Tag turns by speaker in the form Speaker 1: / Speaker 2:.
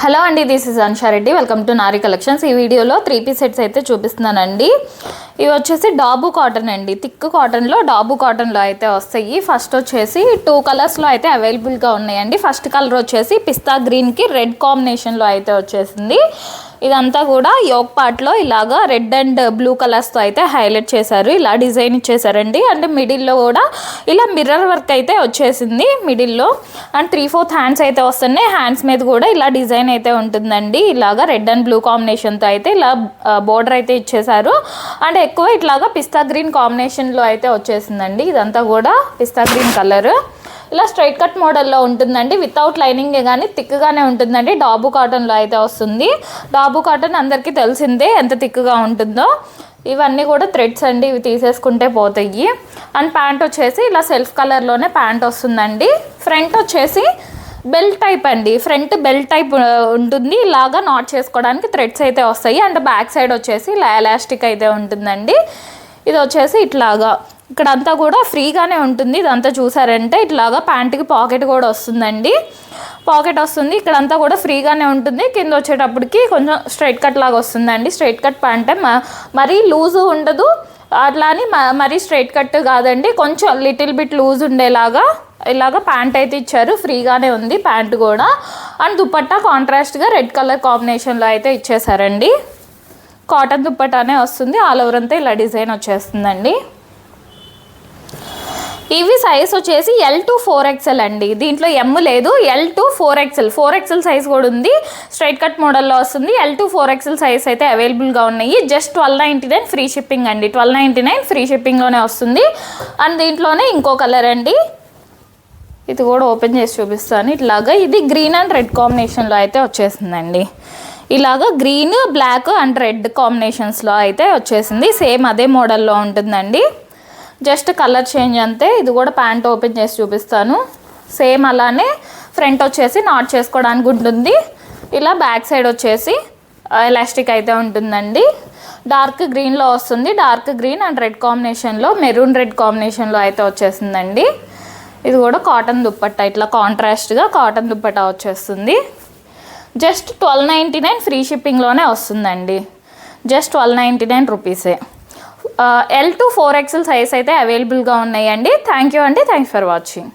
Speaker 1: Hello అండి, this is Ansha Reddy. Welcome to Nari collections. ఈ వీడియోలో 3 పీస్ సెట్స్ అయితే చూపిస్తున్నానండి. ఇవి వచ్చేసి డాబు కాటన్ అండి. థిక్ కాటన్లో డాబు కాటన్లో అయితే వస్తాయి. ఫస్ట్ వచ్చేసి 2 కలర్స్లో అయితే అవైలబుల్గా ఉన్నాయండి. ఫస్ట్ కలర్ వచ్చేసి పిస్తా గ్రీన్కి రెడ్ కాంబినేషన్లో అయితే వచ్చేసింది. ఇదంతా కూడా యోక్ పార్ట్లో ఇలాగా రెడ్ అండ్ బ్లూ కలర్స్తో అయితే హైలైట్ చేశారు. ఇలా డిజైన్ ఇచ్చేసారండి. అంటే మిడిల్లో కూడా ఇలా మిర్రర్ వర్క్ అయితే వచ్చేసింది మిడిల్లో. అండ్ 3/4 హ్యాండ్స్ అయితే వస్తున్నాయి. హ్యాండ్స్ మీద కూడా ఇలా డిజైన్ అయితే ఉంటుందండి. ఇలాగా రెడ్ అండ్ బ్లూ కాంబినేషన్తో అయితే ఇలా బోర్డర్ అయితే ఇచ్చేసారు. అండ్ ఎక్కువ ఇట్లాగా పిస్తా గ్రీన్ కాంబినేషన్లో అయితే వచ్చేసిందండి. ఇదంతా కూడా పిస్తా గ్రీన్ కలర్. ఇలా స్ట్రైట్ కట్ మోడల్లో ఉంటుందండి. వితౌట్ లైనింగే కానీ థిక్గానే ఉంటుందండి. డాబు కాటన్లో అయితే వస్తుంది. డాబు కాటన్ అందరికీ తెలిసిందే ఎంత థిక్గా ఉంటుందో. ఇవన్నీ కూడా థ్రెడ్స్ అండి, ఇవి తీసేసుకుంటే పోతాయి. అండ్ ప్యాంట్ వచ్చేసి ఇలా సెల్ఫ్ కలర్లోనే ప్యాంట్ వస్తుందండి. ఫ్రంట్ వచ్చేసి బెల్ టైప్ అండి. ఫ్రంట్ బెల్ టైప్ ఉంటుంది. ఇలాగా నాట్ చేసుకోవడానికి థ్రెడ్స్ అయితే వస్తాయి. అండ్ బ్యాక్ సైడ్ వచ్చేసి ఇలా ఎలాస్టిక్ అయితే ఉంటుందండి. ఇది వచ్చేసి ఇట్లాగా ఇక్కడంతా కూడా ఫ్రీగానే ఉంటుంది. ఇదంతా చూసారంటే ఇట్లాగా ప్యాంట్కి పాకెట్ కూడా వస్తుందండి. పాకెట్ వస్తుంది. ఇక్కడంతా కూడా ఫ్రీగానే ఉంటుంది. కింద వచ్చేటప్పటికి కొంచెం స్ట్రైట్ కట్ లాగా వస్తుందండి. స్ట్రైట్ కట్ ప్యాంటే మరీ లూజు ఉండదు, అట్లా అని మరీ స్ట్రైట్ కట్ కాదండి. కొంచెం లిటిల్ బిట్ లూజ్ ఉండేలాగా ఇలాగ ప్యాంట్ అయితే ఇచ్చారు. ఫ్రీగానే ఉంది ప్యాంట్ కూడా. అండ్ దుపట్టా కాంట్రాస్ట్గా రెడ్ కలర్ కాంబినేషన్లో అయితే ఇచ్చేసారండి. కాటన్ దుపట్టానే వస్తుంది. ఆల్ ఓవర్ అంతా ఇలా డిజైన్ వచ్చేస్తుందండి. ఇవి సైజ్ వచ్చేసి L to 4XL అండి. దీంట్లో M లేదు, L to 4XL. 4XL size కూడా ఉంది. స్ట్రైట్ కట్ మోడల్లో వస్తుంది. L to 4XL సైజ్ అయితే అవైలబుల్గా ఉన్నాయి. జస్ట్ 1299 ఫ్రీ షిప్పింగ్ అండి. 1299 ఫ్రీ షిప్పింగ్లోనే వస్తుంది. అండ్ దీంట్లోనే ఇంకో కలర్ అండి. ఇది కూడా ఓపెన్ చేసి చూపిస్తాను. ఇట్లాగా ఇది గ్రీన్ అండ్ రెడ్ కాంబినేషన్లో అయితే వచ్చేసిందండి. ఇలాగ గ్రీన్, బ్లాక్ అండ్ రెడ్ కాంబినేషన్స్లో అయితే వచ్చేసింది. సేమ్ అదే మోడల్లో ఉంటుందండి. జస్ట్ కలర్ చేంజ్ అంతే. ఇది కూడా ప్యాంట్ ఓపెన్ చేసి చూపిస్తాను. సేమ్ అలానే ఫ్రంట్ వచ్చేసి నాట్ చేసుకోవడానికి ఉంటుంది. ఇలా బ్యాక్ సైడ్ వచ్చేసి ఎలాస్టిక్ అయితే ఉంటుందండి. డార్క్ గ్రీన్లో వస్తుంది. డార్క్ గ్రీన్ అండ్ రెడ్ కాంబినేషన్లో, మెరూన్ రెడ్ కాంబినేషన్లో అయితే వచ్చేసిందండి. ఇది కూడా కాటన్ దుప్పట్టా, ఇట్లా కాంట్రాస్ట్గా కాటన్ దుప్పట్టా వచ్చేస్తుంది. జస్ట్ 1299 ఫ్రీ షిప్పింగ్లోనే వస్తుందండి. జస్ట్ 1299 రూపీసే. L to 4XL సైజ్ అయితే అవైలబుల్గా ఉన్నాయండి. థ్యాంక్ యూ అండి. Thanks for watching.